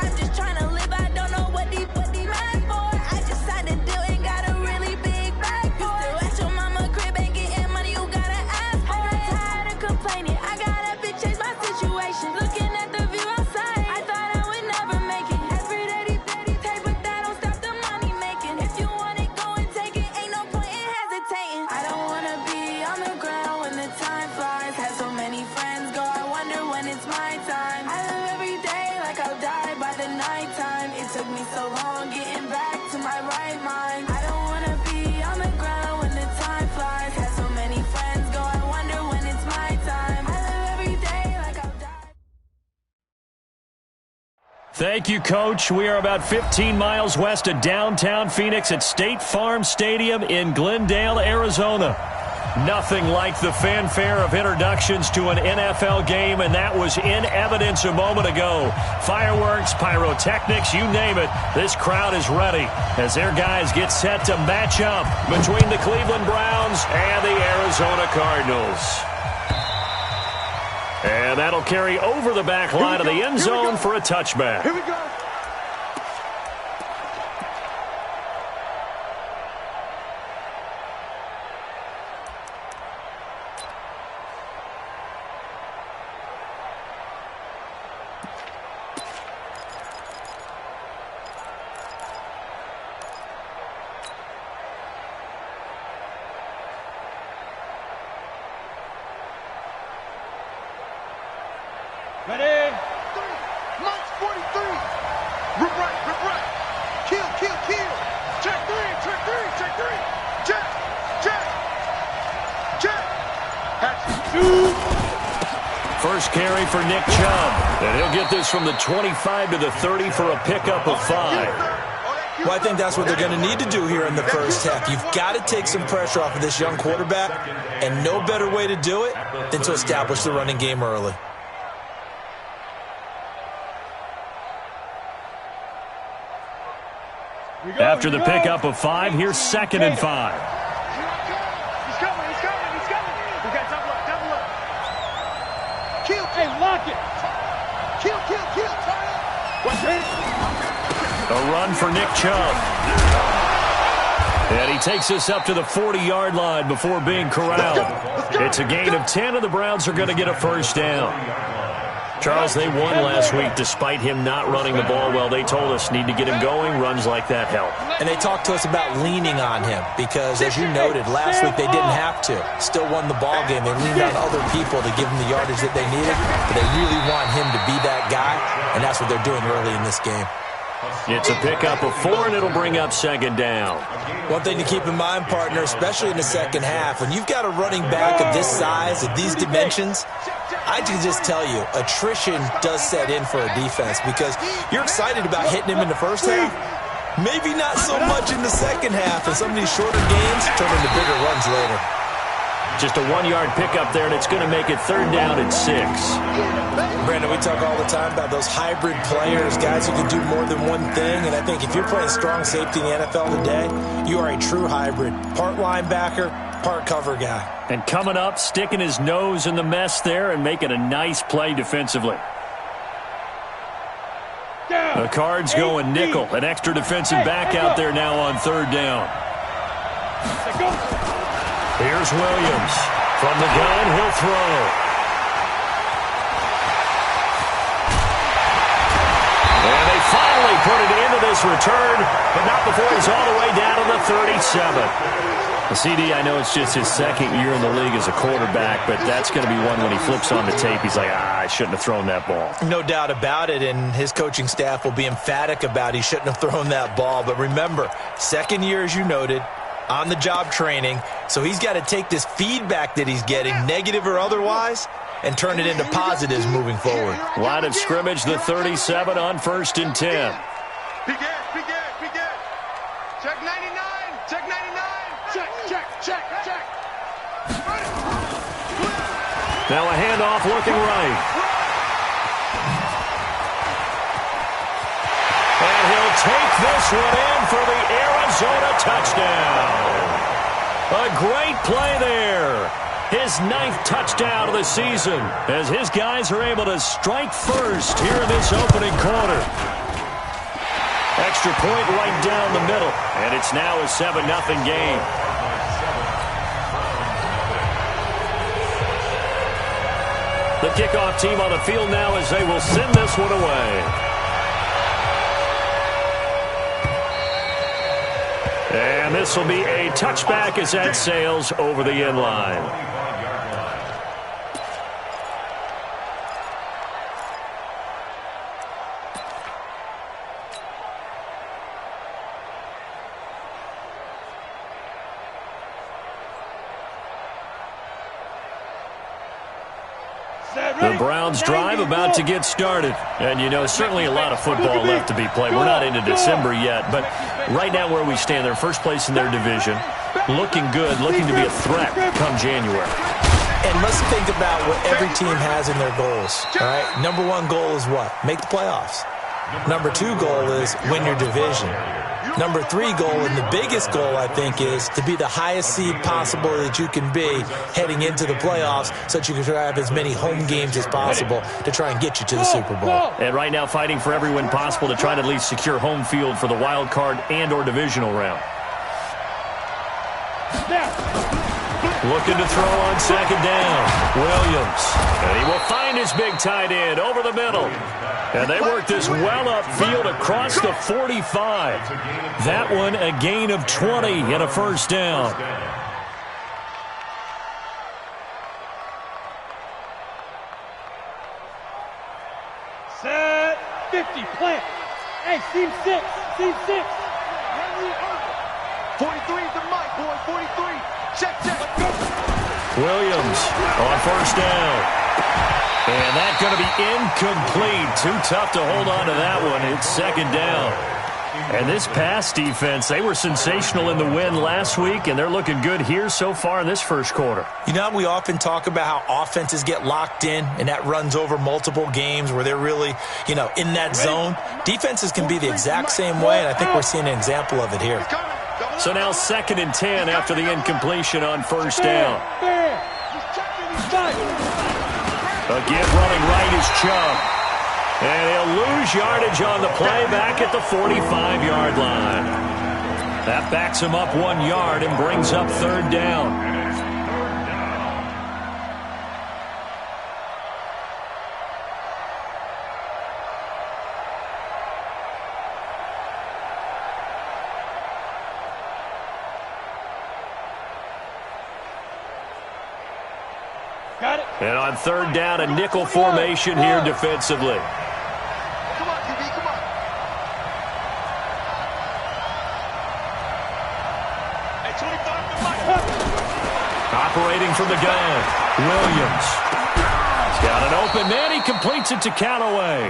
I'm just trying to live, I don't know what these mad for. I just signed a deal and got a really big bag for it. Still at your mama crib, ain't getting money, you gotta ask for it. I'm tired of complaining, I got up and changed my situation. Looking at the view outside, I thought I would never make it. Every day they take, but that don't stop the money making. If you want it, go and take it, ain't no point in hesitating. I don't wanna be on the ground when the time flies. Had so many friends go, I wonder when it's my time. I live every day like I'll die by the nighttime. It took me so long getting back to my right mind. I don't wanna be on the ground when the time flies. Had so many friends go, I wonder when it's my time. I live every day like I'll die. Thank you, Coach. We are about 15 miles west of downtown Phoenix at State Farm Stadium in Glendale, Arizona. Nothing like the fanfare of introductions to an NFL game, and that was in evidence a moment ago. Fireworks, pyrotechnics, you name it. This crowd is ready as their guys get set to match up between the Cleveland Browns and the Arizona Cardinals. And that'll carry over the back line of the end zone for a touchback. Here we go. Ready? March 43. Rip right. Kill. Check three. Check. First carry for Nick Chubb. And he'll get this from the 25 to the 30 for a pickup of 5. Well, I think that's what they're going to need to do here in the first half. You've got to take some pressure off of this young quarterback, and no better way to do it than to establish the running game early. After the pickup of 5, here's 2nd and 5. He's coming. We got double up. Kill. Hey, lock it. Kill. A run for Nick Chubb. And he takes us up to the 40-yard line before being corralled. It's a gain of 10, and the Browns are going to get a first down. Charles, they won last week despite him not running the ball well. They told us need to get him going. Runs like that help. And they talked to us about leaning on him because, as you noted, last week they didn't have to. Still won the ball game. They leaned on other people to give them the yardage that they needed, but they really want him to be that guy, and that's what they're doing early in this game. It's a pickup of 4, and it'll bring up 2nd down. One thing to keep in mind, partner, especially in the second half, when you've got a running back of this size, of these dimensions, I can just tell you, attrition does set in for a defense because you're excited about hitting him in the first half. Maybe not so much in the second half, and some of these shorter games turn into bigger runs later. Just a 1-yard pickup there, and it's going to make it 3rd down and 6. Brandon, we talk all the time about those hybrid players, guys who can do more than one thing, and I think if you're playing strong safety in the NFL today, you are a true hybrid. Part linebacker, part cover guy. And coming up, sticking his nose in the mess there and making a nice play defensively. The Cards going nickel. An extra defensive back out there now on 3rd down. Here's Williams. From the gun, he'll throw. And they finally put it into this return, but not before he's all the way down to the 37. The CD, I know it's just his 2nd year in the league as a quarterback, but that's going to be one when he flips on the tape, he's like, I shouldn't have thrown that ball. No doubt about it, and his coaching staff will be emphatic about he shouldn't have thrown that ball. But remember, 2nd year, as you noted, on-the-job training, so he's got to take this feedback that he's getting, negative or otherwise, and turn it into positives moving forward. Line of scrimmage, the 37 on 1st and 10. Begin. Check 99. Check. Now a handoff looking right. And he'll take this one in for the Arizona touchdown. A great play there. His 9th touchdown of the season as his guys are able to strike first here in this opening quarter. extra point right down the middle. And it's now a 7-0 game. The kickoff team on the field now as they will send this one away. And this will be a touchback as that sails over the end line. The Browns drive about to get started. And, you know, certainly a lot of football left to be played. We're not into December yet, but right now where we stand, they're first place in their division, looking good, looking to be a threat come January. And let's think about what every team has in their goals, all right? Number one goal is what? Make the playoffs. Number two goal is win your division. Number three goal, and the biggest goal, I think, is to be the highest seed possible that you can be heading into the playoffs so that you can have as many home games as possible to try and get you to the Super Bowl. And right now fighting for every win possible to try to at least secure home field for the wild card and or divisional round. Looking to throw on second down. Williams. And he will find his big tight end over the middle. And they work this well upfield across the 45. That one a gain of 20 and a first down. Set 50, plant. Hey, seam 6, seam 6. 43 is the mic, boy, 43. Check, check. Williams on first down. And that's going to be incomplete. Too tough to hold on to that one. It's second down. And this pass defense, they were sensational in the win last week, and they're looking good here so far in this first quarter. You know, we often talk about how offenses get locked in, and that runs over multiple games where they're really, you know, in that zone. Defenses can be the exact same way, and I think we're seeing an example of it here. So now 2nd and 10 after the incompletion on first down. Again, running right is Chubb. And he'll lose yardage on the play back at the 45-yard line. That backs him up 1 yard and brings up third down. Got it. And on third down, a nickel formation here defensively. Come on, QB, come on. Hey, 25 to Mike. Operating from the gun, Williams. He's got an open man. He completes it to Callaway.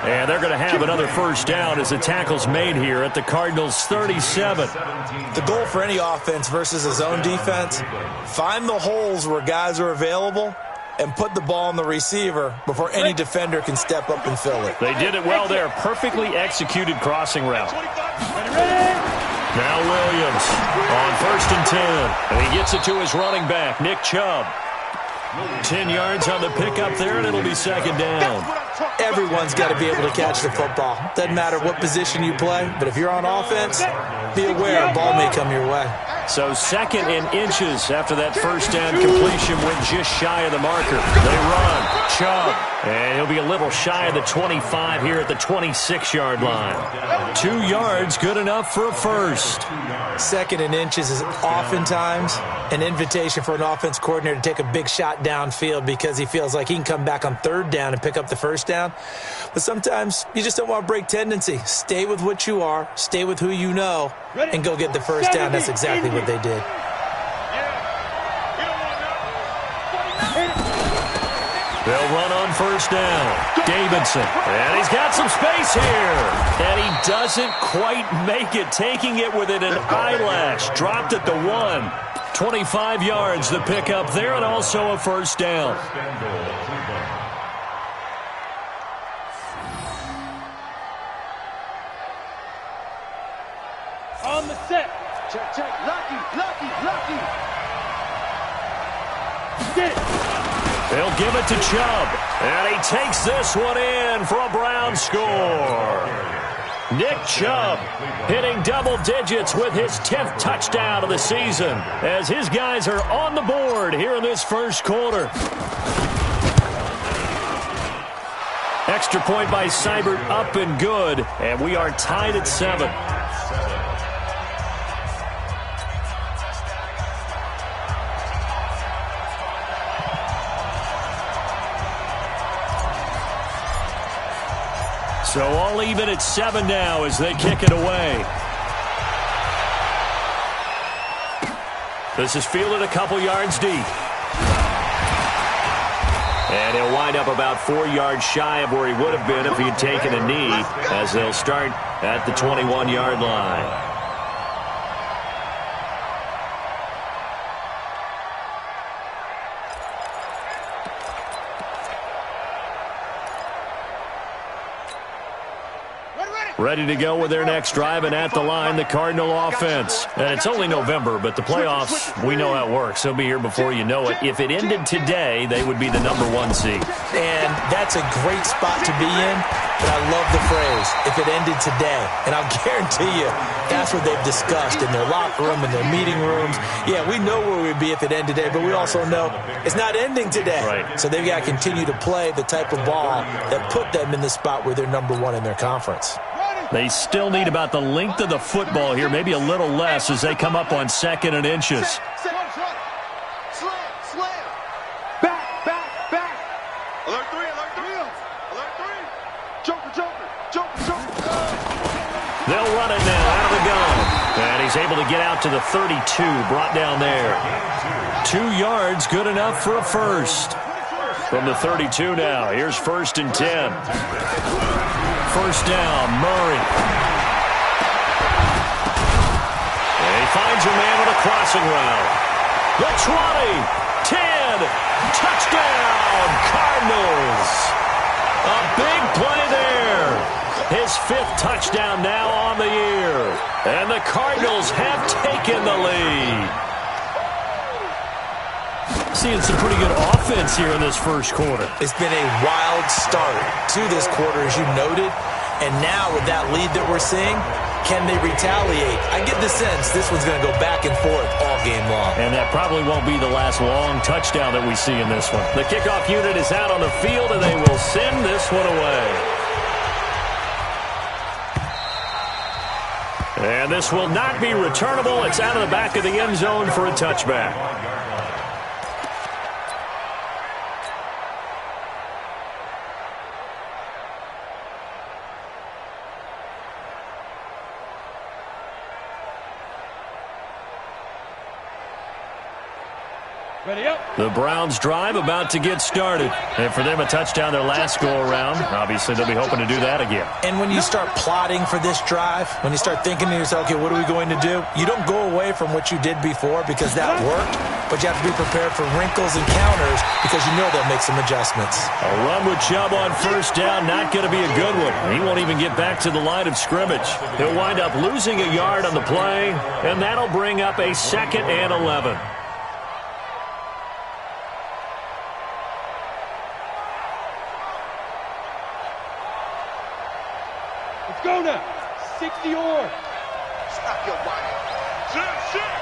And they're going to have another first down as the tackle's made here at the Cardinals' 37. The goal for any offense versus a zone defense, find the holes where guys are available and put the ball on the receiver before any defender can step up and fill it. They did it well there. Perfectly executed crossing route. Now Williams on 1st and 10. And he gets it to his running back, Nick Chubb. 10 yards on the pickup there, and it'll be second down. Everyone's got to be able to catch the football. Doesn't matter what position you play, but if you're on offense, be aware a ball may come your way. So 2nd and inches after that first down completion went just shy of the marker. They run. Chubb. And he'll be a little shy of the 25 here at the 26-yard line. 2 yards, good enough for a first. 2nd and inches is oftentimes an invitation for an offense coordinator to take a big shot downfield because he feels like he can come back on third down and pick up the first down. But sometimes you just don't want to break tendency. Stay with what you are, stay with who you know, and go get the first down. That's exactly what they did. They'll run on first down. Davidson. And he's got some space here. And he doesn't quite make it, taking it within an eyelash. Dropped at the 1. 25 yards the pickup there, and also a first down. On the set. Check, check. Lucky, lucky, lucky. Get it. They'll give it to Chubb. And he takes this one in for a Brown score. Nick Chubb hitting double digits with his 10th touchdown of the season as his guys are on the board here in this first quarter. Extra point by Seibert up and good, and we are tied at 7. So all even at 7 now as they kick it away. This is fielded a couple yards deep. And he'll wind up about 4 yards shy of where he would have been if he had taken a knee, as they'll start at the 21-yard line. Ready to go with their next drive, and at the line, the Cardinal offense. And it's only November, but the playoffs, we know how it works. They'll be here before you know it. If it ended today, they would be the #1 seed. And that's a great spot to be in, but I love the phrase, if it ended today. And I'll guarantee you, that's what they've discussed in their locker room, in their meeting rooms. Yeah, we know where we'd be if it ended today, but we also know it's not ending today. Right. So they've got to continue to play the type of ball that put them in the spot where they're #1 in their conference. They still need about the length of the football here, maybe a little less as they come up on 2nd and inches. Slam. Back. Alert 3. Joker. They'll run it now out of the gun. And he's able to get out to the 32, brought down there. 2 yards, good enough for a first. From the 32 now, here's 1st and 10. First down, Murray. And he finds a man with a crossing route. The 20, 10, touchdown, Cardinals. A big play there. His 5th touchdown now on the year. And the Cardinals have taken the lead. Seeing some pretty good offense here in this first quarter. It's been a wild start to this quarter, as you noted. And now with that lead that we're seeing, can they retaliate? I get the sense this one's going to go back and forth all game long. And that probably won't be the last long touchdown that we see in this one. The kickoff unit is out on the field, and they will send this one away. And this will not be returnable. It's out of the back of the end zone for a touchback. Ready up. The Browns drive about to get started. And for them, a touchdown their last go-around. Obviously, they'll be hoping to do that again. And when you start plotting for this drive, when you start thinking to yourself, okay, what are we going to do? You don't go away from what you did before because that worked, but you have to be prepared for wrinkles and counters because you know they'll make some adjustments. A run with Chubb on first down, not going to be a good one. He won't even get back to the line of scrimmage. He'll wind up losing a yard on the play, and that'll bring up a 2nd and 11. Go now. 60 or. Stop your body. Shit.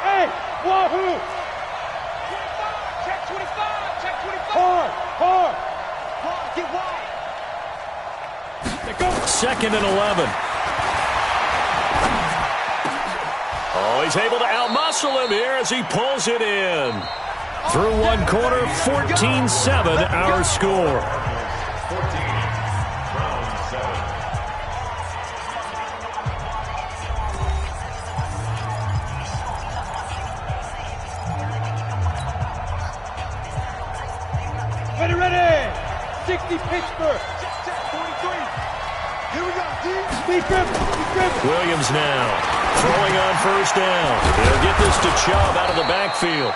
Hey, wahoo. 25. Check 25. Hard. Get wide. They go. 2nd and 11. Oh, he's able to outmuscle him here as he pulls it in. Through one quarter, 14-7 our score. Ready. 60 Pittsburgh. 43. Here we go. Steve Griffin. Williams now throwing on first down. He'll get this to Chubb out of the backfield.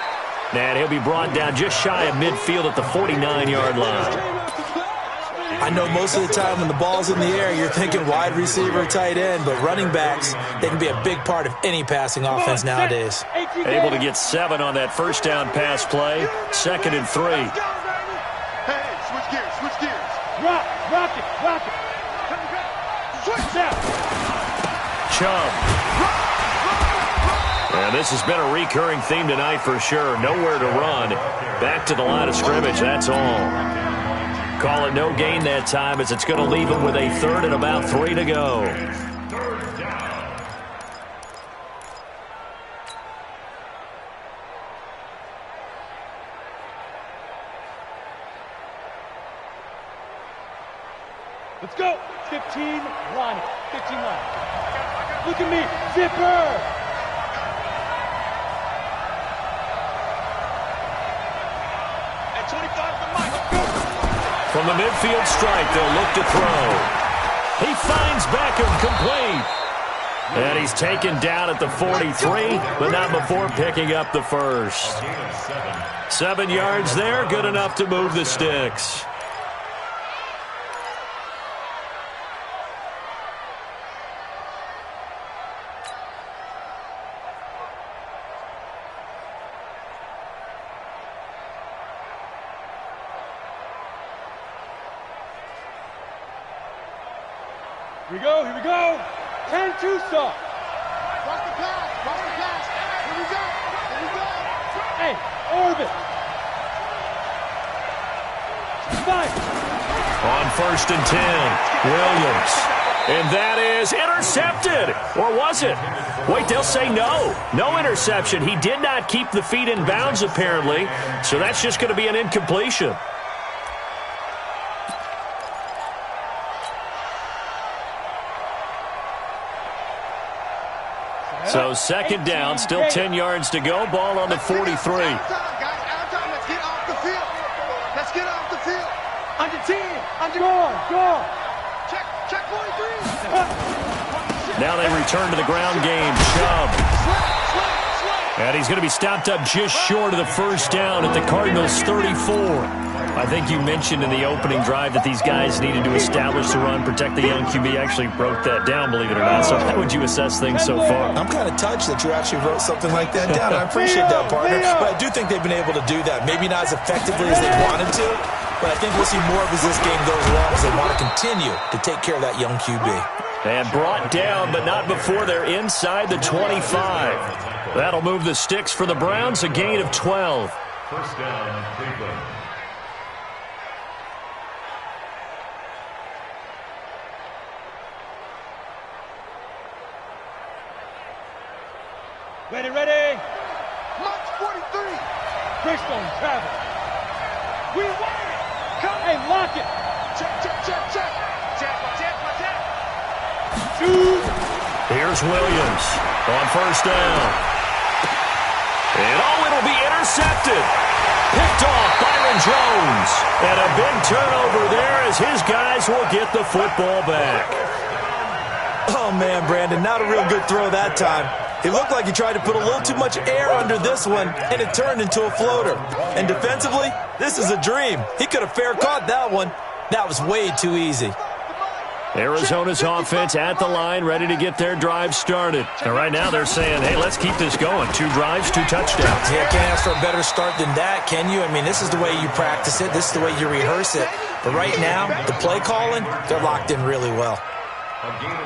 And he'll be brought down just shy of midfield at the 49-yard line. I know most of the time when the ball's in the air, you're thinking wide receiver, tight end, but running backs, they can be a big part of any passing offense nowadays. Able to get 7 on that first down pass play. 2nd and 3. Hey, switch gears. Rock it. Chubb. And this has been a recurring theme tonight for sure. Nowhere to run. Back to the line of scrimmage, that's all. Call it no gain that time as it's going to leave him with a 3rd and about 3 to go. Let's go. 15 line. 15 line. Look at me. Zipper. At 25 the mic. From the midfield strike, they'll look to throw. He finds Beckham complete. And he's taken down at the 43, but not before picking up the first. 7 yards there, good enough to move the sticks. Here we go, here we go. 10-2 stop. Watch the pass, watch the pass. Here we go, here we go. Hey, orbit. 5. On 1st and 10, Williams. And that is intercepted. Or was it? Wait, they'll say no. No interception. He did not keep the feet in bounds, apparently. So that's just going to be an incompletion. So 2nd down, still 10 yards to go. Ball on the 43. Let's get off the field. Let's get off the field. Under 10. Under. Go. Check 43. Now they return to the ground game. Chubb. And he's going to be stopped up just short of the 1st down at the Cardinals' 34. I think you mentioned in the opening drive that these guys needed to establish the run, protect the young QB. Actually wrote that down, believe it or not. So how would you assess things so far? I'm kind of touched that you actually wrote something like that down. I appreciate that, partner. But I do think they've been able to do that. Maybe not as effectively as they wanted to, but I think we'll see more of as this game goes along as they want to continue to take care of that young QB. And brought down, but not before they're inside the 25. That'll move the sticks for the Browns, a gain of 12. First down, Cleveland. Ready. March 43. Bristol travel. We want it. Come and lock it. Check. Shoot. Here's Williams on 1st down. And it'll be intercepted. Picked off Byron Jones. And a big turnover there as his guys will get the football back. Oh, man, Brandon, not a real good throw that time. It looked like he tried to put a little too much air under this one, and it turned into a floater. And defensively, this is a dream. He could have fair caught that one. That was way too easy. Arizona's offense at the line, ready to get their drive started. And right now they're saying, hey, let's keep this going. 2 drives, 2 touchdowns. Yeah, can't ask for a better start than that, can you? I mean, this is the way you practice it. This is the way you rehearse it. But right now, the play calling, they're locked in really well.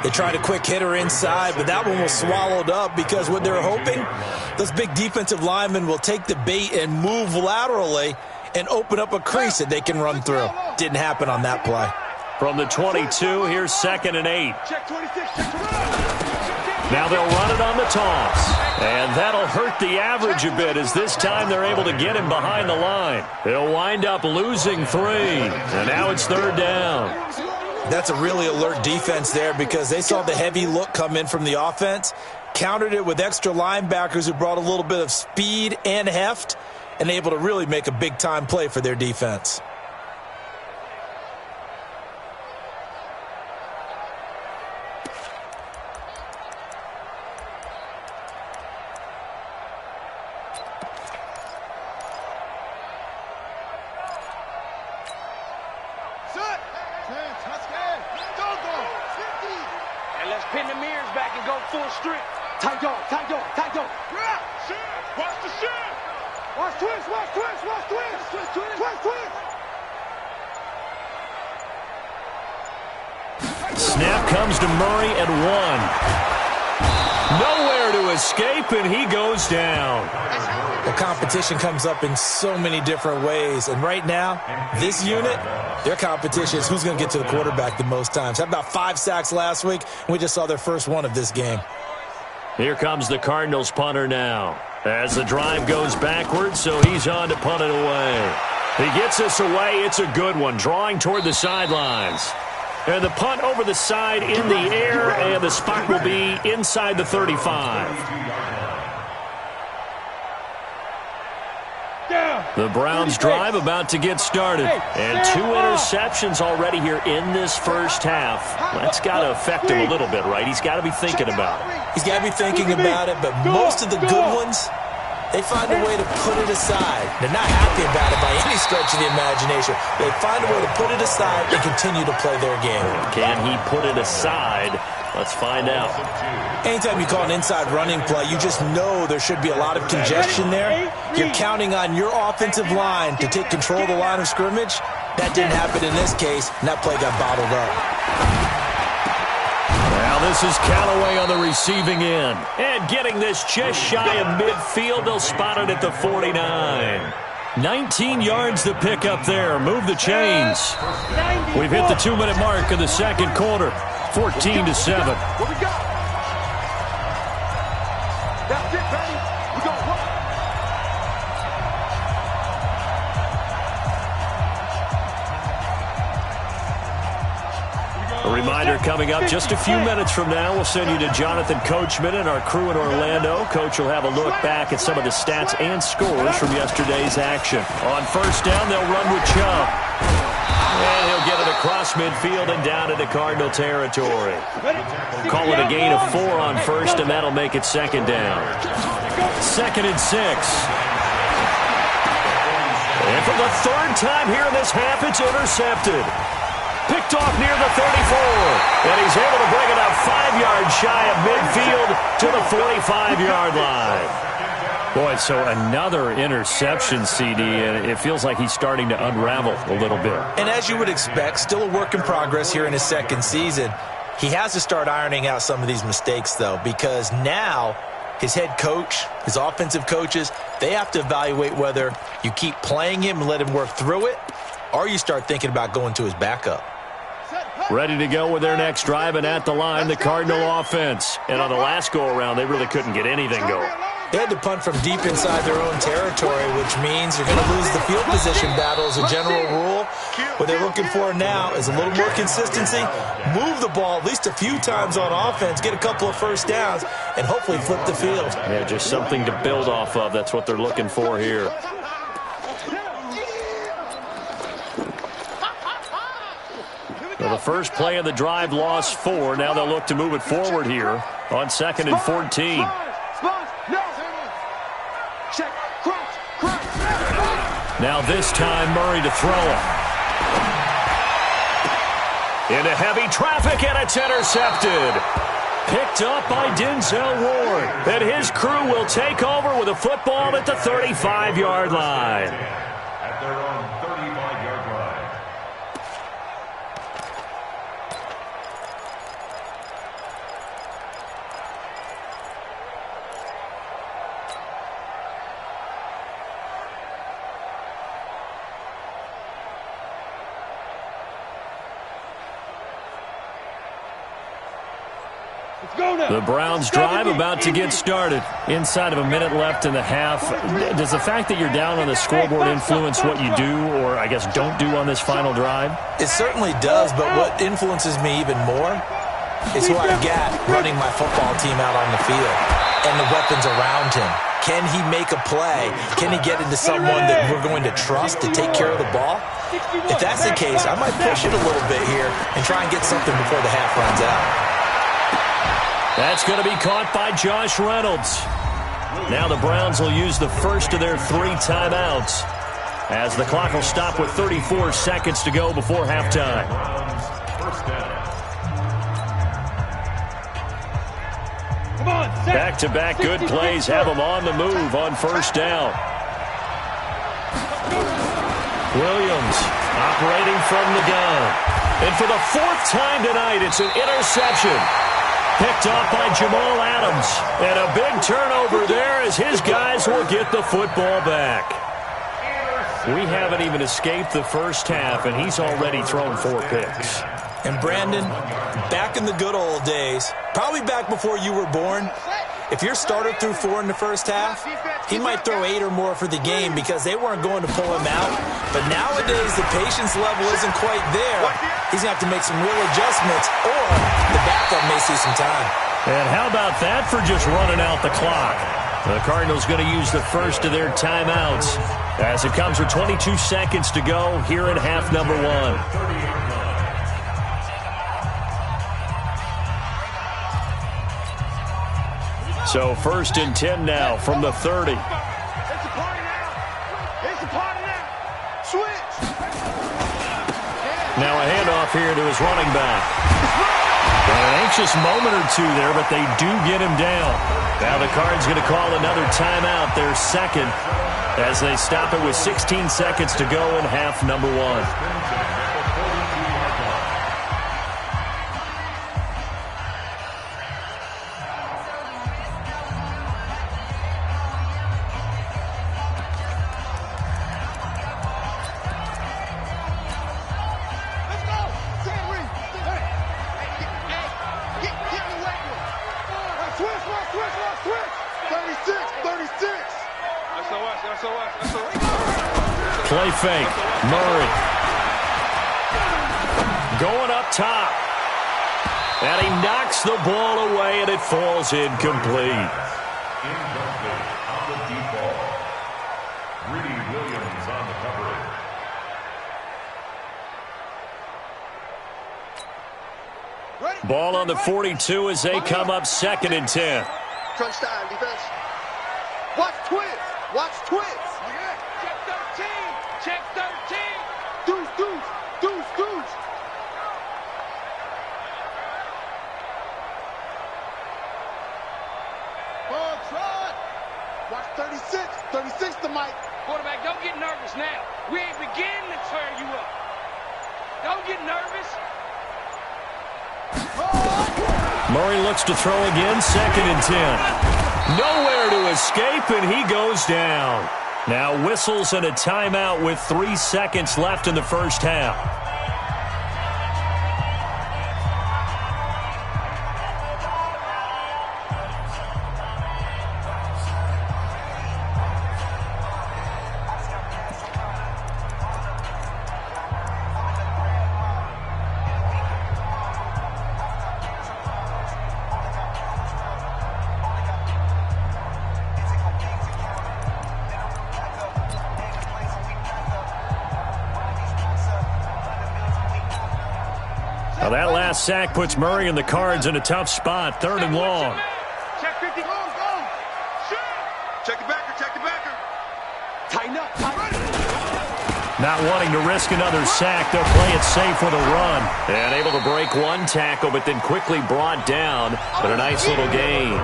They tried a quick hitter inside, but that one was swallowed up because what they're hoping, those big defensive linemen will take the bait and move laterally and open up a crease that they can run through. Didn't happen on that play. From the 22, here's 2nd and 8. Now they'll run it on the toss. And that'll hurt the average a bit as this time they're able to get him behind the line. They'll wind up losing 3. And now it's 3rd down. That's a really alert defense there because they saw the heavy look come in from the offense, countered it with extra linebackers who brought a little bit of speed and heft, and able to really make a big-time play for their defense. Pin the mirrors back and go full strength. Tight dog. Watch the shift. Watch twist. Snap comes to Murray at 1. Nowhere to escape, and he goes down. The competition comes up in so many different ways. And right now, this unit, their competition is who's going to get to the quarterback the most times. Had about 5 sacks last week, and we just saw their first one of this game. Here comes the Cardinals punter now. As the drive goes backwards, so he's on to punt it away. He gets this away. It's a good one, drawing toward the sidelines. And the punt over the side in the air, and the spot will be inside the 35. The Browns drive about to get started. And 2 interceptions already here in this first half. That's got to affect him a little bit, right? He's got to be thinking about it. He's got to be thinking about it, but most of the good ones, they find a way to put it aside. They're not happy about it by any stretch of the imagination. They find a way to put it aside and continue to play their game. Can he put it aside? Let's find out. Anytime you call an inside running play, you just know there should be a lot of congestion there. You're counting on your offensive line to take control of the line of scrimmage. That didn't happen in this case, and that play got bottled up. Now this is Callaway on the receiving end. And getting this just shy of midfield, they'll spot it at the 49. 19 yards to pick up there. Move the chains. We've hit the 2-minute mark of the second quarter. 14-7. What we got? That's it, baby. We go run. A reminder coming up just a few minutes from now. We'll send you to Jonathan Coachman and our crew in Orlando. Coach will have a look back at some of the stats and scores from yesterday's action. On first down, they'll run with Chubb. And he'll get it across midfield and down into Cardinal territory. Call it a gain of 4 on first, and that'll make it second down. 2nd and 6. And for the 3rd time here in this half, it's intercepted. Picked off near the 34. And he's able to bring it up 5 yards shy of midfield to the 45-yard line. Boy, so another interception, CD, and it feels like he's starting to unravel a little bit. And as you would expect, still a work in progress here in his second season. He has to start ironing out some of these mistakes, though, because now his head coach, his offensive coaches, they have to evaluate whether you keep playing him and let him work through it, or you start thinking about going to his backup. Ready to go with their next drive, and at the line, the Cardinal offense. And on the last go-around, they really couldn't get anything going. They had to punt from deep inside their own territory, which means you're going to lose the field position battle as a general rule. What they're looking for now is a little more consistency, move the ball at least a few times on offense, get a couple of first downs, and hopefully flip the field. Yeah, just something to build off of. That's what they're looking for here. Well, the first play of the drive lost 4. Now they'll look to move it forward here on 2nd and 14. Now this time Murray to throw it. Into heavy traffic, and it's intercepted. Picked up by Denzel Ward. And his crew will take over with a football at the 35-yard line. At their own 35-yard line. The Browns drive about to get started. Inside of a minute left in the half. Does the fact that you're down on the scoreboard influence what you do, or I guess don't do on this final drive? It certainly does, but what influences me even more is who I've got running my football team out on the field and the weapons around him. Can he make a play? Can he get into someone that we're going to trust to take care of the ball? If that's the case, I might push it a little bit here and try and get something before the half runs out. That's going to be caught by Josh Reynolds. Now the Browns will use the first of their 3 timeouts as the clock will stop with 34 seconds to go before halftime. First down. Back-to-back good plays have them on the move on first down. Williams operating from the gun. And for the fourth time tonight, it's an interception. Picked off by Jamal Adams. And a big turnover there as his guys will get the football back. We haven't even escaped the first half, and he's already thrown 4 picks. And Brandon, back in the good old days, probably back before you were born, if your starter threw 4 in the first half, he might throw 8 or more for the game because they weren't going to pull him out. But nowadays, the patience level isn't quite there. He's going to have to make some real adjustments, or the backup may see some time. And how about that for just running out the clock? The Cardinals going to use the first of their timeouts as it comes with 22 seconds to go here in half number 1. So 1st and 10 now from the 30. It's a party now. It's a party now. Switch. Now a handoff here to his running back. And an anxious moment or two there, but they do get him down. Now the Cards going to call another timeout, their second, as they stop it with 16 seconds to go in half number 1. Play fake. Murray. Going up top. And he knocks the ball away, and it falls incomplete. Incomplete on the deep ball. Greedy Williams on the coverage. Ball on the 42 as they come up 2nd and 10. Crunch time, defense. Watch twins. Watch twins. Check 13. Check 13. Deuce, deuce, deuce, deuce. Ball trot. Watch 36. 36 to Mike. Quarterback, don't get nervous now. We ain't beginning to tear you up. Don't get nervous. Murray looks to throw again, 2nd and 10. Nowhere to escape, and he goes down. Now whistles and a timeout with 3 seconds left in the first half. Now that last sack puts Murray and the Cards in a tough spot, 3rd and long. Check 50. Go, go. Check the backer. Check the backer. Tighten up. Not wanting to risk another sack, they'll play it safe with a run. And able to break one tackle, but then quickly brought down. But a nice little gain.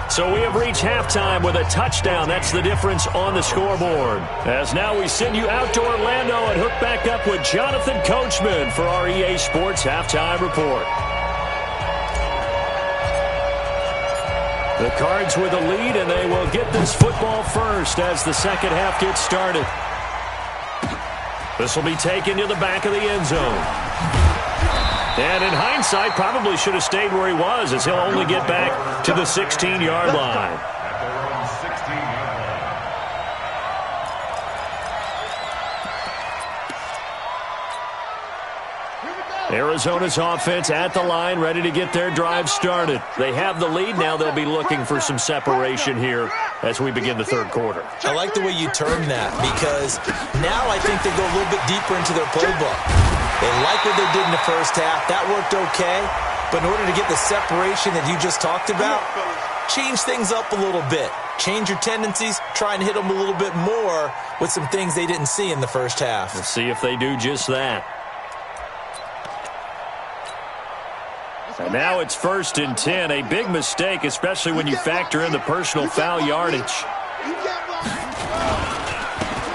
So we have reached halftime with a touchdown. That's the difference on the scoreboard. As now we send you out to Orlando and hook back up with Jonathan Coachman for our EA Sports Halftime Report. The Cards with the lead, and they will get this football first as the second half gets started. This will be taken to the back of the end zone. And in hindsight, probably should have stayed where he was, as he'll only get back to the 16-yard line. At their own 16-yard line. Arizona's offense at the line, ready to get their drive started. They have the lead. Now they'll be looking for some separation here as we begin the third quarter. I like the way you term that, because now I think they go a little bit deeper into their playbook. They like what they did in the first half. That worked okay. But in order to get the separation that you just talked about, change things up a little bit. Change your tendencies. Try and hit them a little bit more with some things they didn't see in the first half. We'll see if they do just that. And now it's 1st and 10. A big mistake, especially when you factor in the personal foul yardage.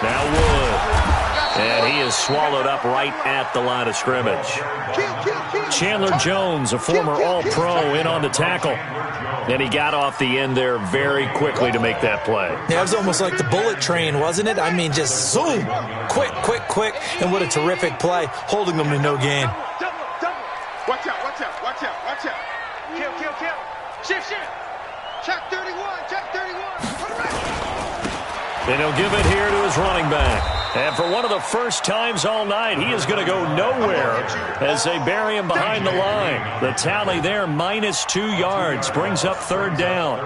Now Wood. And he is swallowed up right at the line of scrimmage. Chandler Jones, a former All-Pro, in on the tackle. And he got off the end there very quickly to make that play. Yeah, it was almost like the bullet train, wasn't it? I mean, just zoom. Quick, quick, quick. And what a terrific play, holding them to no gain. Watch out, watch out, watch out, watch out. Kill, kill, kill. Shift, shift. Check 31, check 31. And he'll give it here to his running back. And for one of the first times all night, he is going to go nowhere as they bury him behind the line. The tally there, -2 yards, brings up 3rd down.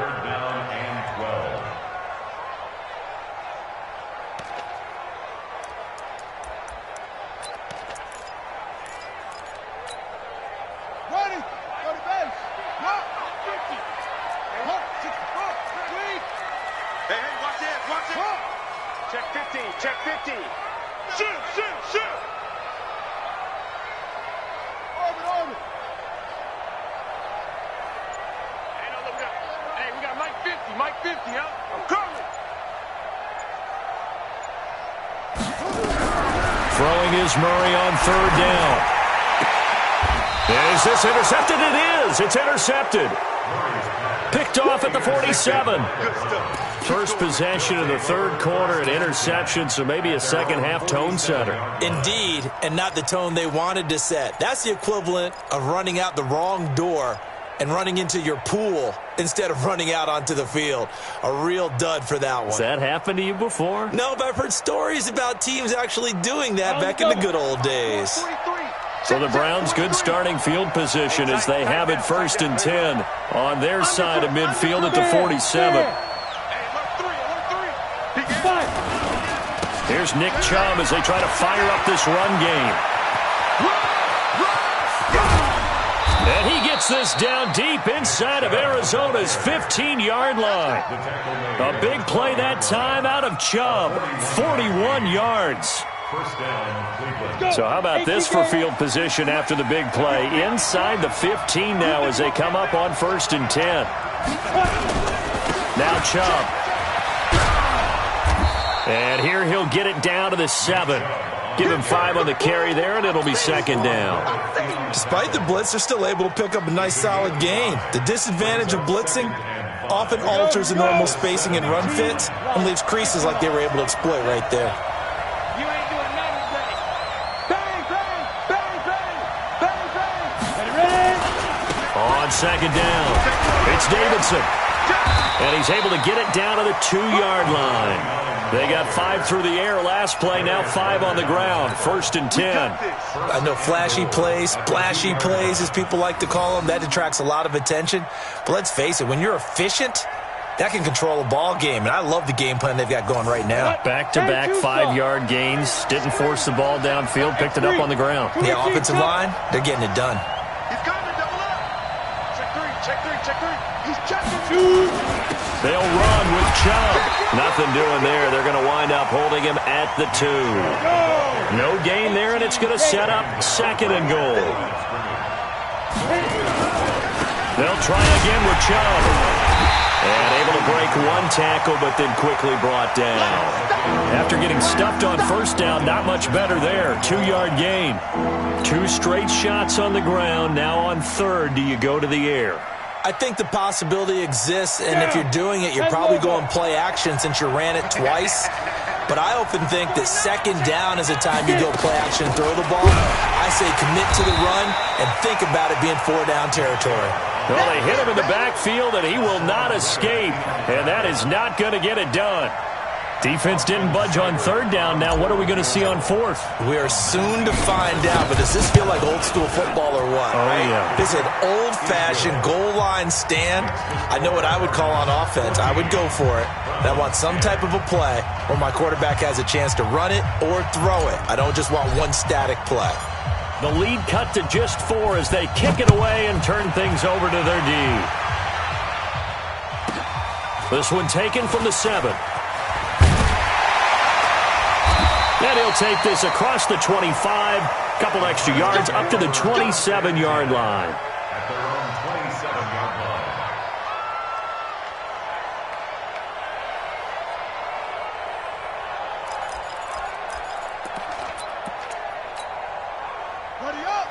Ready, go to base. Lock, 50. Lock, 64. Hey, hey, watch it, watch it. Check 15, check 15. Shoot, shoot, shoot. Orbit, orbit. Hey, no, look up. Hey, we got Mike 50, Mike 50, huh? I'm coming. Throwing is Murray on 3rd down. Is this intercepted? It is. It's intercepted. Picked off at the 47. Good stuff. First possession of the 3rd quarter, an interception, so maybe a second-half tone setter. Indeed, and not the tone they wanted to set. That's the equivalent of running out the wrong door and running into your pool instead of running out onto the field. A real dud for that one. Has that happened to you before? No, but I've heard stories about teams actually doing that back in the good old days. 43. So the Browns, good starting field position as they have it 1st and 10 on their side of midfield at the 47. Here's Nick Chubb as they try to fire up this run game. And he gets this down deep inside of Arizona's 15-yard line. A big play that time out of Chubb, 41 yards. So how about this for field position after the big play? Inside the 15 now as they come up on 1st and 10. Now Chubb. And here he'll get it down to the 7. Give him 5 on the carry there, and it'll be 2nd down. Despite the blitz, they're still able to pick up a nice solid gain. The disadvantage of blitzing often alters the normal spacing and run fits and leaves creases like they were able to exploit right there. You ain't doing nothing today. Bang, bang, bang, bang, bang, bang. On 2nd down, it's Davidson. And he's able to get it down to the 2-yard line. They got 5 through the air last play, now 5 on the ground. 1st and 10. I know flashy plays, splashy plays, as people like to call them, that attracts a lot of attention. But let's face it, when you're efficient, that can control a ball game. And I love the game plan they've got going right now. Back-to-back 5-yard gains. Didn't force the ball downfield, picked it up on the ground. The offensive line, they're getting it done. He's coming, double up. Check 3, check 3, check 3. He's checking. They'll run with Chubb. Nothing doing there. They're going to wind up holding him at the 2. No gain there, and it's going to set up 2nd and goal. They'll try again with Chubb. And able to break 1 tackle, but then quickly brought down. After getting stuffed on 1st down, not much better there. 2-yard gain. 2 straight shots on the ground. Now on 3rd, do you go to the air? I think the possibility exists, and if you're doing it, you're probably going play action since you ran it twice. But I often think that 2nd down is the time you go play action and throw the ball. I say commit to the run and think about it being 4-down territory. Well, they hit him in the backfield, and he will not escape. And that is not going to get it done. Defense didn't budge on 3rd down. Now what are we going to see on 4th? We are soon to find out, but does this feel like old school football or what? Oh, right? yeah. This is an old-fashioned goal line stand. I know what I would call on offense. I would go for it. And I want some type of a play where my quarterback has a chance to run it or throw it. I don't just want one static play. The lead cut to just 4 as they kick it away and turn things over to their D. This one taken from the 7. And he'll take this across the 25, couple extra yards up to the 27-yard line. At their own 27-yard line.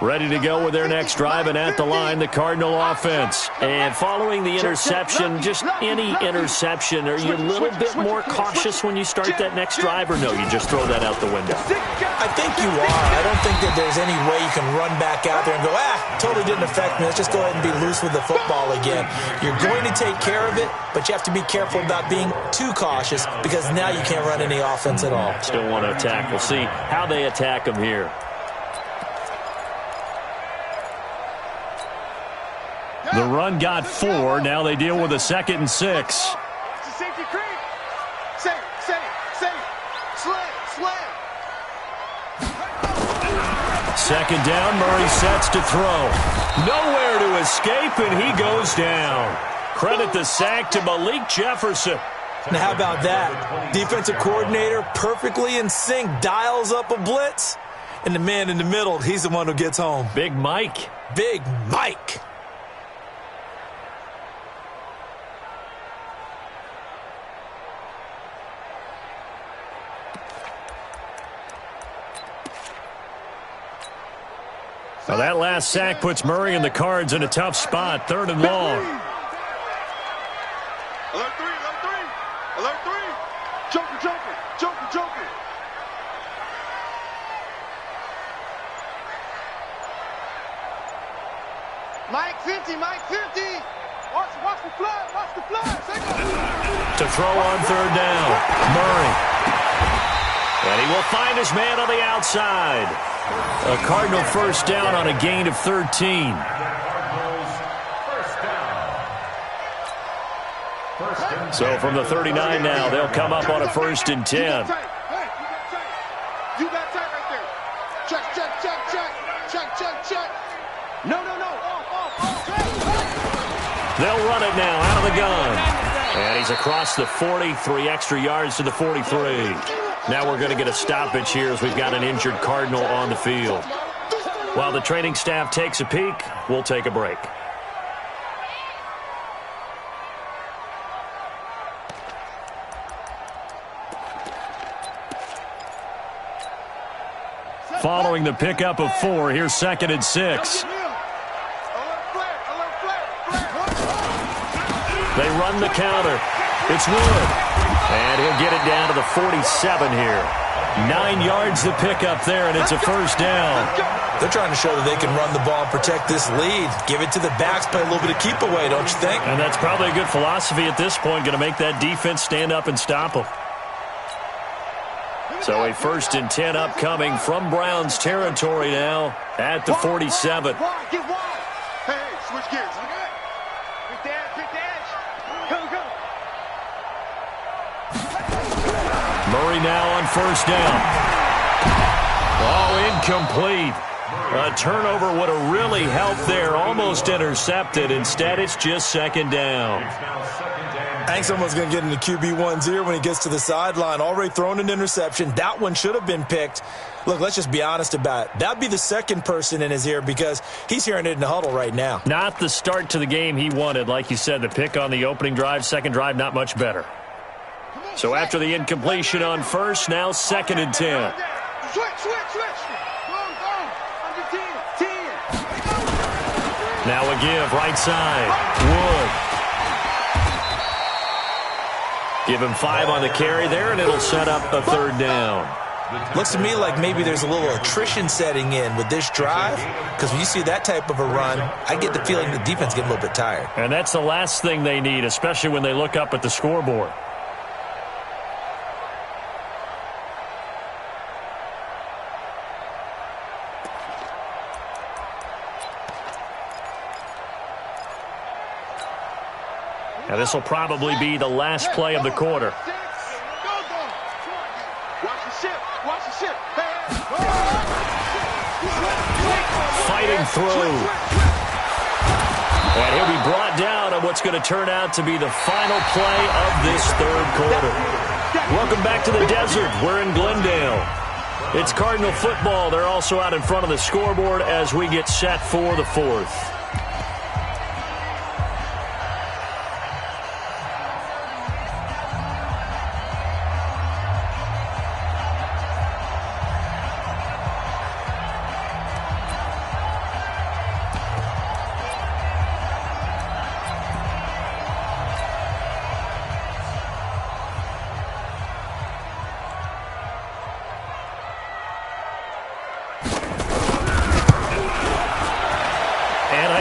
Ready to go with their next drive, and at the line, the Cardinal offense. And following the interception, just any interception, are you a little bit more cautious when you start that next drive, or no, you just throw that out the window? I think you are. I don't think that there's any way you can run back out there and go, totally didn't affect me. Let's just go ahead and be loose with the football again. You're going to take care of it, but you have to be careful about being too cautious because now you can't run any offense at all. Still want to attack. We'll see how they attack them here. The run got 4. Now they deal with a 2nd and 6. Safety creep. Save. Slam. Second down, Murray sets to throw. Nowhere to escape, and he goes down. Credit the sack to Malik Jefferson. Now, how about that? Defensive coordinator perfectly in sync, dials up a blitz, and the man in the middle, he's the one who gets home. Big Mike. Big Mike. Now that last sack puts Murray and the Cards in a tough spot. 3rd and long. Alert 3. Joker. Mike 50. Watch the flag. To throw on 3rd down. Murray. And he will find his man on the outside. A Cardinal first down on a gain of 13. So from the 39 now, they'll come up on a 1st and 10. You got tight right there. Check. No. They'll run it now out of the gun. And he's across the 40, 3 extra yards to the 43. Now we're going to get a stoppage here as we've got an injured Cardinal on the field. While the training staff takes a peek, we'll take a break. Following the pickup of 4, here's 2nd and 6. They run the counter. It's Wood. And he'll get it down to the 47 here. 9 yards to pick up there, and it's a 1st down. They're trying to show that they can run the ball and protect this lead. Give it to the backs, play a little bit of keep away, don't you think? And that's probably a good philosophy at this point, going to make that defense stand up and stop them. So a 1st and 10 upcoming from Browns territory now at the 47. Get wide. Hey, switch gears. Big dash. Go. Murray now on 1st down. Oh, incomplete. A turnover would have really helped there. Almost intercepted. Instead, it's just 2nd down. I think someone's going to get into QB1's ear when he gets to the sideline. Already thrown an interception. That one should have been picked. Look, let's just be honest about it. That'd be the 2nd person in his ear because he's hearing it in the huddle right now. Not the start to the game he wanted. Like you said, the pick on the opening drive, 2nd drive, not much better. So after the incompletion on 1st, now 2nd and 10. Switch. Under 10. Now a give, right side. Wood. Give him 5 on the carry there, and it'll set up a 3rd down. Looks to me like maybe there's a little attrition setting in with this drive, because when you see that type of a run, I get the feeling the defense getting a little bit tired. And that's the last thing they need, especially when they look up at the scoreboard. Now this will probably be the last play of the quarter. Fighting through. And he'll be brought down on what's going to turn out to be the final play of this 3rd quarter. Welcome back to the desert. We're in Glendale. It's Cardinal football. They're also out in front of the scoreboard as we get set for the 4th.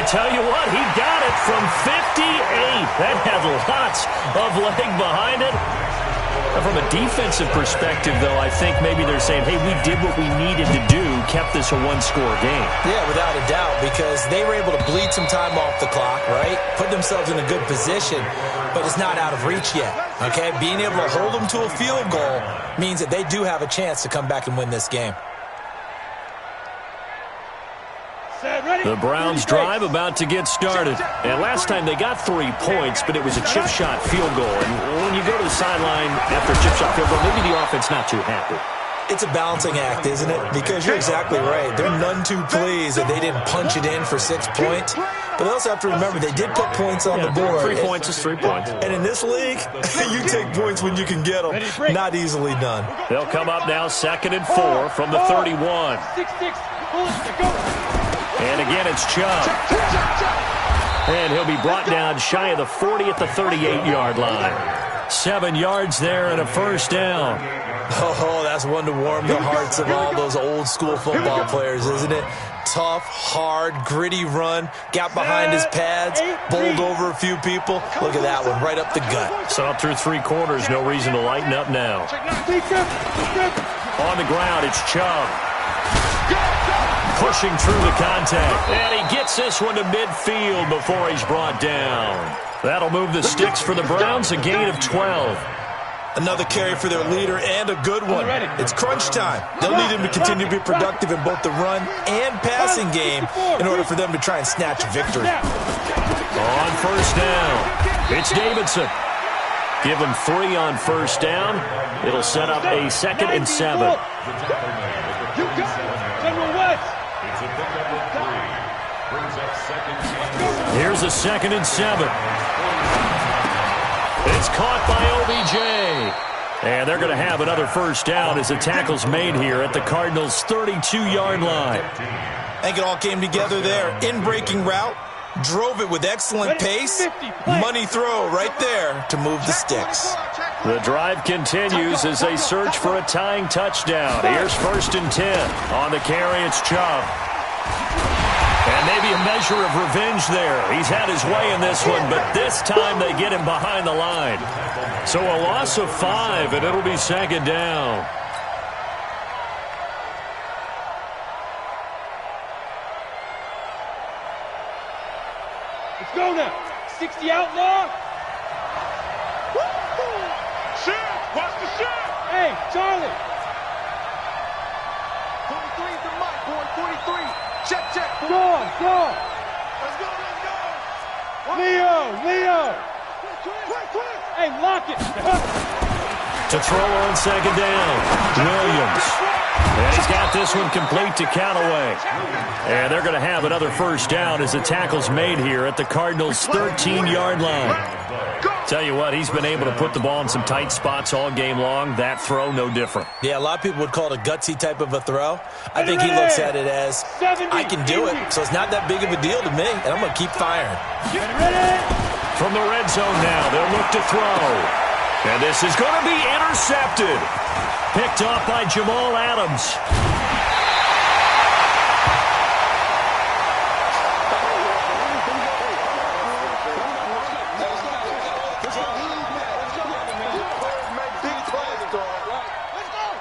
I tell you what, he got it from 58. That had lots of leg behind it. From a defensive perspective, though, I think maybe they're saying, hey, we did what we needed to do, kept this a one-score game. Yeah, without a doubt, because they were able to bleed some time off the clock, right? Put themselves in a good position, but it's not out of reach yet, okay? Being able to hold them to a field goal means that they do have a chance to come back and win this game. The Browns drive about to get started. And last time they got 3 points, but it was a chip shot field goal. And when you go to the sideline after a chip shot field goal, maybe the offense not too happy. It's a balancing act, isn't it? Because you're exactly right. They're none too pleased that they didn't punch it in for 6 points. But they also have to remember they did put points on the board. 3 points is 3 points. And in this league, you take points when you can get them. Not easily done. They'll come up now 2nd and 4 from the 31. 6-6. Go. And again, it's Chubb. And he'll be brought down shy of the 40 at the 38-yard line. 7 yards there and a first down. Oh, that's one to warm the hearts of all those old-school football players, isn't it? Tough, hard, gritty run. Got behind his pads, bowled over a few people. Look at that one, right up the gut. So up through 3 quarters, no reason to lighten up now. On the ground, it's Chubb. Pushing through the contact. And he gets this one to midfield before he's brought down. That'll move the sticks for the Browns, a gain of 12. Another carry for their leader and a good one. It's crunch time. They'll need him to continue to be productive in both the run and passing game in order for them to try and snatch victory. On first down, it's Davidson. Give him 3 on first down. It'll set up a 2nd and 7. Here's a 2nd and 7. It's caught by OBJ. And they're going to have another first down as the tackle's made here at the Cardinals' 32-yard line. I think it all came together there. In-breaking route, drove it with excellent pace. Money throw right there to move the sticks. The drive continues as they search for a tying touchdown. Here's 1st and 10. On the carry, it's Chubb. And maybe a measure of revenge there. He's had his way in this one, but this time they get him behind the line. So a loss of 5, and it'll be 2nd down. Let's go now. 60 outlaw. Shit! Watch the shit! Hey, Charlie. 43 is the mic, boy. 43. Check. Go on. Let's go. Leo. Quick. Hey, lock it. To throw on 2nd down, Williams. And he's got this one complete to Callaway. And they're going to have another first down as the tackle's made here at the Cardinals' 13-yard line. Tell you what, he's been able to put the ball in some tight spots all game long. That throw, no different. Yeah, a lot of people would call it a gutsy type of a throw. I think he looks at it as, I can do it, so it's not that big of a deal to me, and I'm going to keep firing. From the red zone now, they'll look to throw. And this is going to be intercepted. Picked off by Jamal Adams.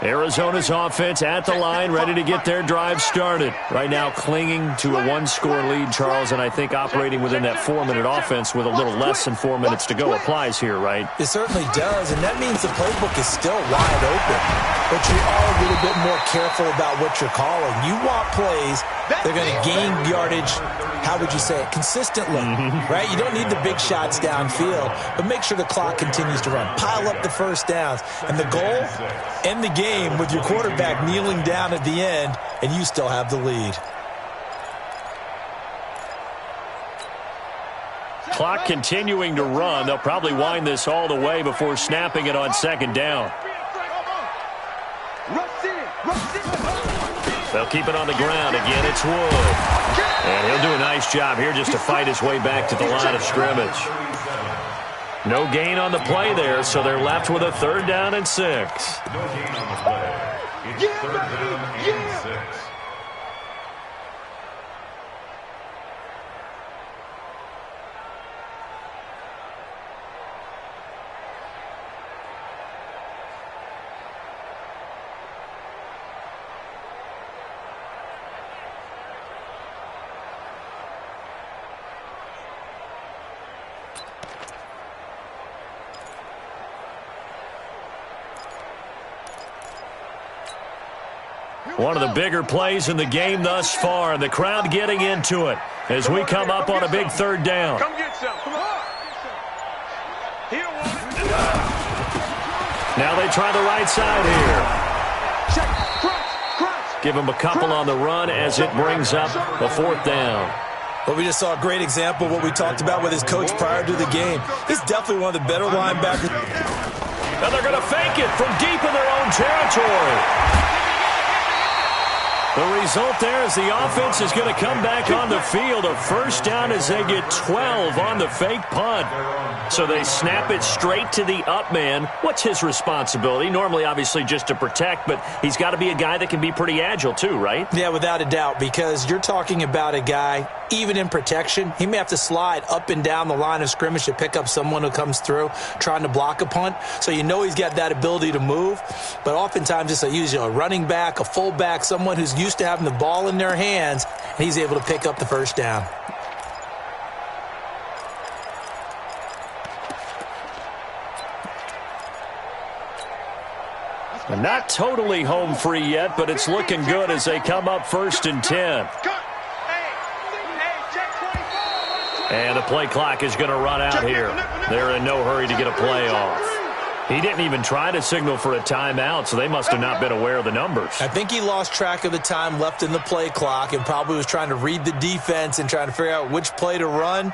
Arizona's offense at the line, ready to get their drive started. Right now clinging to a 1-score lead, Charles, and I think operating within that 4-minute offense with a little less than 4 minutes to go applies here, right? It certainly does, and that means the playbook is still wide open. But you are a little bit more careful about what you're calling. You want plays that are going to gain yardage, how would you say it, consistently, right? You don't need the big shots downfield, but make sure the clock continues to run. Pile up the first downs. And the goal, end the game with your quarterback kneeling down at the end, and you still have the lead. Clock continuing to run. They'll probably wind this all the way before snapping it on 2nd down. They'll keep it on the ground again. It's Wood. And he'll do a nice job here just to fight his way back to the line of scrimmage. No gain on the play there, so they're left with a 3rd down and 6. No gain on the play. It's 3rd down and 6. One of the bigger plays in the game thus far, and the crowd getting into it as we come up on a big third down. Come get some. Come on. He don't want it. Now they try the right side here. Check. Crunch. Give him a couple on the run as it brings up a fourth down. Well, we just saw a great example of what we talked about with his coach prior to the game. He's definitely one of the better linebackers. And they're going to fake it from deep in their own territory. The result there is the offense is going to come back on the field. A first down as they get 12 on the fake punt. So they snap it straight to the up man. What's his responsibility? Normally, obviously, just to protect, but he's got to be a guy that can be pretty agile too, right? Yeah, without a doubt, because you're talking about a guy, even in protection, he may have to slide up and down the line of scrimmage to pick up someone who comes through trying to block a punt. So you know he's got that ability to move. But oftentimes it's usually a running back, a fullback, someone who's used to having the ball in their hands, and he's able to pick up the first down. Not totally home free yet, but it's looking good as they come up 1st and 10. And the play clock is going to run out here. They're in no hurry to get a play off. He didn't even try to signal for a timeout, so they must have not been aware of the numbers. I think he lost track of the time left in the play clock and probably was trying to read the defense and trying to figure out which play to run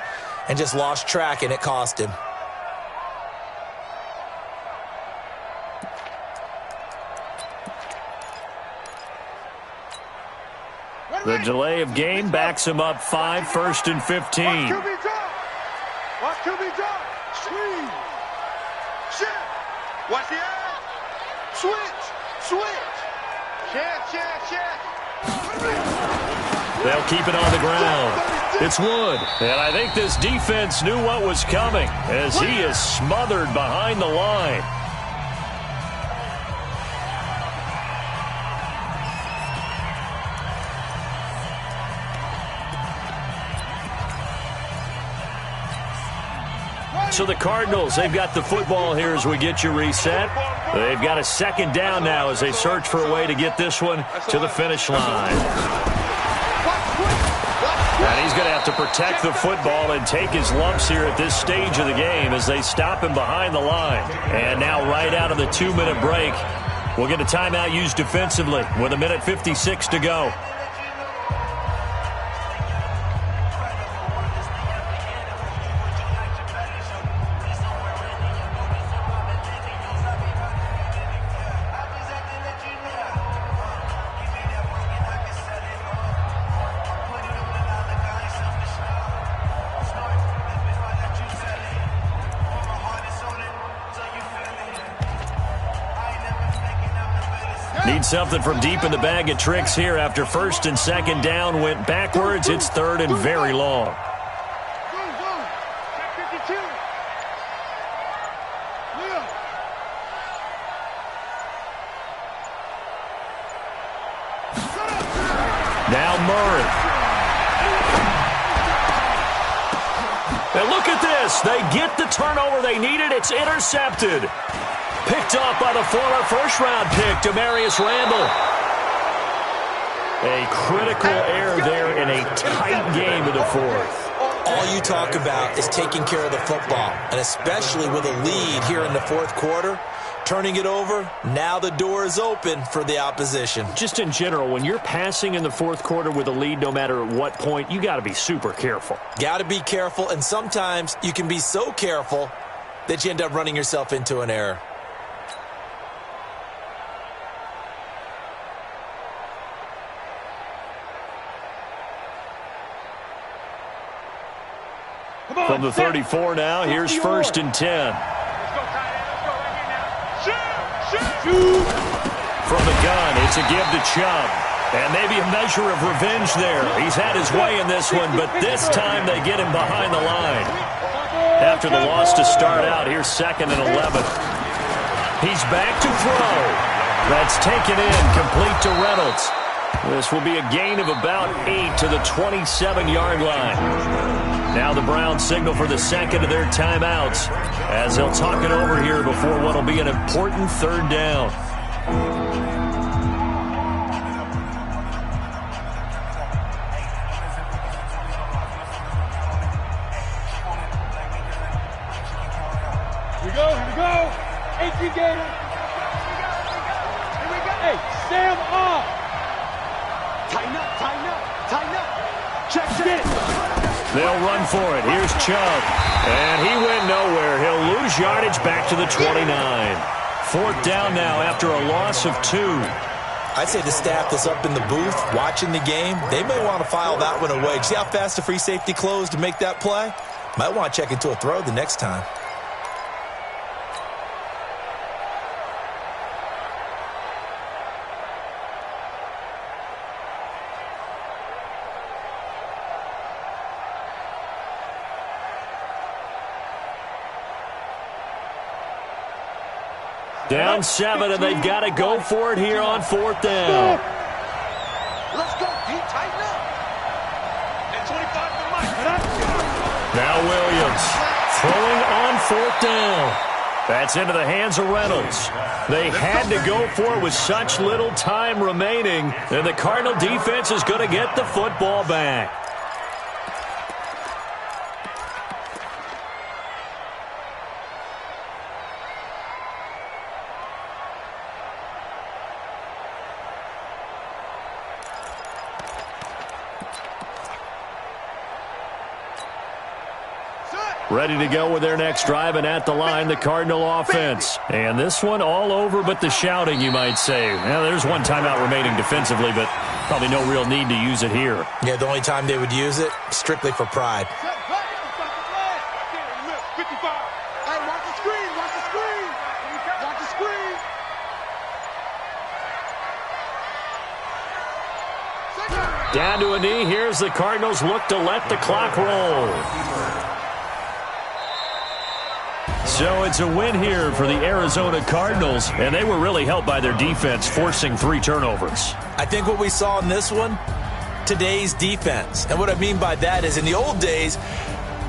and just lost track, and it cost him. The delay of game backs him up 5, 1st and 15. Watch QB drop. Swing. Shift. Watch the eye. Switch. Check. They'll keep it on the ground. It's Wood. And I think this defense knew what was coming as he is smothered behind the line. So the Cardinals, they've got the football here as we get you reset. They've got a second down now as they search for a way to get this one to the finish line. And he's going to have to protect the football and take his lumps here at this stage of the game as they stop him behind the line. And now right out of the 2-minute break, we'll get a timeout used defensively with 1:56 to go. Need something from deep in the bag of tricks here after 1st and 2nd down went backwards. It's 3rd and very long. Now Murray. And look at this. They get the turnover they needed. It's intercepted. Picked off by the former first-round pick, Demarius Randall. A critical error there in a tight game in the 4th. All you talk about is taking care of the football, and especially with a lead here in the 4th quarter, turning it over, now the door is open for the opposition. Just in general, when you're passing in the 4th quarter with a lead, no matter at what point, you got to be super careful. Got to be careful, and sometimes you can be so careful that you end up running yourself into an error. From the 34 now, here's 1st and 10. From the gun, it's a give to Chubb. And maybe a measure of revenge there. He's had his way in this one, but this time they get him behind the line. After the loss to start out, here's 2nd and 11. He's back to throw. That's taken in, complete to Reynolds. This will be a gain of about 8 to the 27-yard line. Now the Browns signal for the 2nd of their timeouts as they'll talk it over here before what will be an important 3rd down. go, here we go. Entry Gator. Here we go. Hey, Sam off. Tighten up, tighten up, tighten up. Check, check. They'll run for it. Here's Chubb. And he went nowhere. He'll lose yardage back to the 29. 4th down now after a loss of 2. I'd say the staff that's up in the booth watching the game, they may want to file that one away. See how fast the free safety closed to make that play? Might want to check into a throw the next time. Down 7, and they've got to go for it here on 4th down. Let's go, Pete. Tighten up. And 25 for Mike. Now Williams throwing on 4th down. That's into the hands of Reynolds. They had to go for it with such little time remaining, and the Cardinal defense is going to get the football back. Ready to go with their next drive, and at the line, the Cardinal offense. And this one all over but the shouting, you might say. Well, there's one timeout remaining defensively, but probably no real need to use it here. Yeah, the only time they would use it, strictly for pride. Hey, watch the screen, watch the screen. Watch the screen. Down to a knee. Here's the Cardinals look to let the clock roll. So it's a win here for the Arizona Cardinals, and they were really helped by their defense, forcing 3 turnovers. I think what we saw in this one, today's defense. And what I mean by that is in the old days,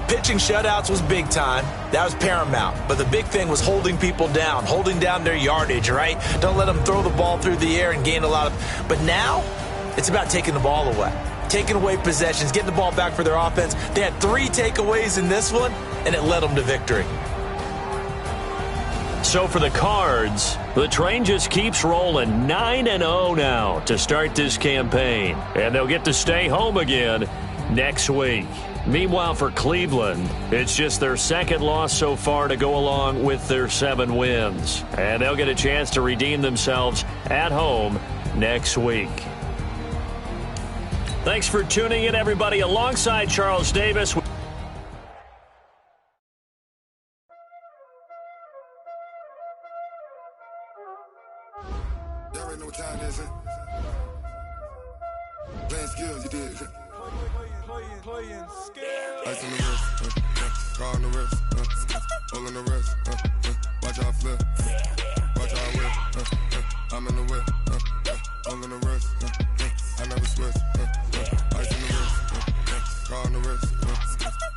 pitching shutouts was big time. That was paramount. But the big thing was holding people down, holding down their yardage, right? Don't let them throw the ball through the air and gain a lot of... But now, it's about taking the ball away. Taking away possessions, getting the ball back for their offense. They had 3 takeaways in this one, and it led them to victory. So for the Cards, the train just keeps rolling 9-0 now to start this campaign. And they'll get to stay home again next week. Meanwhile, for Cleveland, it's just their 2nd loss so far to go along with their 7 wins. And they'll get a chance to redeem themselves at home next week. Thanks for tuning in, everybody. Alongside Charles Davis. Y'all already know what time it is, huh? Playing skills, you did. Playing skills. Ice on the wrist, car on the wrist, hole on the wrist, watch how I flip, watch how I whip, I'm in the whip, hole on the wrist, I never switch, ice on the wrist, car on the wrist,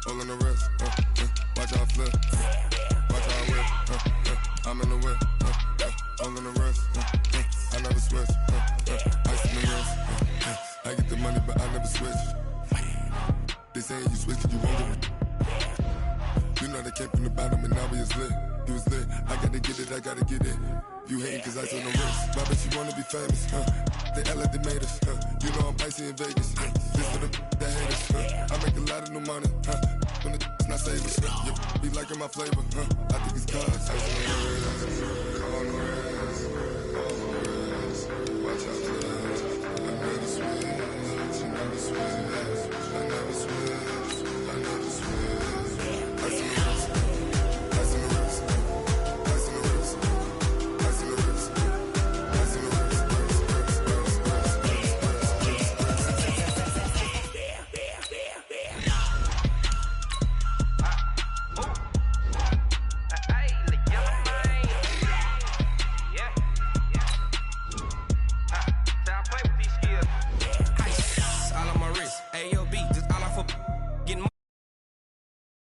hole on the wrist, watch how I flip, watch how I whip, I'm in the whip, hole on the wrist, I never switch, ice on the wrist, I get the money but I never switch. They saying you switch and you won't get it. You know they came from the bottom and now we is lit. You was lit, I gotta get it, I gotta get it. You hating cause ice on the wrist. My bitch, you wanna be famous, They act like they made us, You know I'm icy in Vegas, This for the that hate us, I make a lot of new money, When the not save us, Be liking my flavor, I think it's cause ice on the wrist, on the wrist, watch out for us. I never switch, I never switch.